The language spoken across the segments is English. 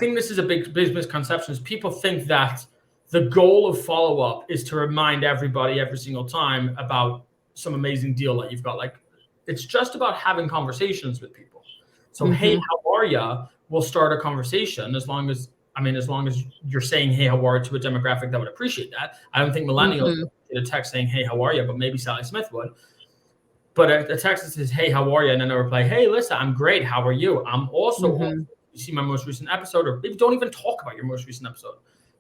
think this is a big misconception. Is people think that the goal of follow-up is to remind everybody every single time about some amazing deal that you've got. Like, it's just about having conversations with people. So, hey, how are ya? We'll start a conversation as long as you're saying, hey, how are you, to a demographic that would appreciate that. I don't think millennials would get a text saying, hey, how are you? But maybe Sally Smith would. But a text that says, hey, how are you? And then a reply, hey, listen, I'm great. How are you? I'm also awesome. You see my most recent episode, or maybe don't even talk about your most recent episode.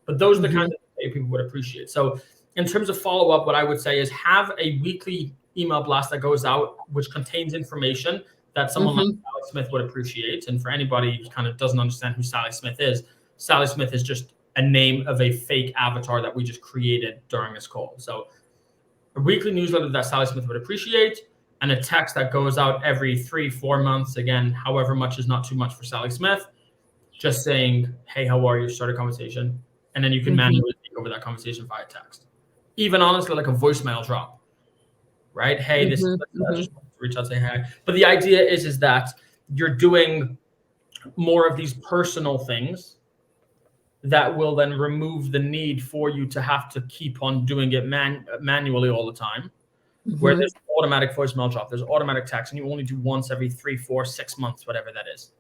But those are the kinds of things people would appreciate. So in terms of follow-up, what I would say is have a weekly email blast that goes out, which contains information that someone like Sally Smith would appreciate. And for anybody who kind of doesn't understand who Sally Smith is just a name of a fake avatar that we just created during this call. So a weekly newsletter that Sally Smith would appreciate, and a text that goes out every 3-4 months. Again, however much is not too much for Sally Smith, just saying, hey, how are you? Start a conversation. And then you can manually take over that conversation via text. Even honestly, like a voicemail drop, right? Hey, this is, I just want to reach out and say hi. But the idea is that you're doing more of these personal things that will then remove the need for you to have to keep on doing it manually all the time. Where there's automatic voicemail drop, there's automatic text, and you only do once every 3, 4, 6 months, whatever that is.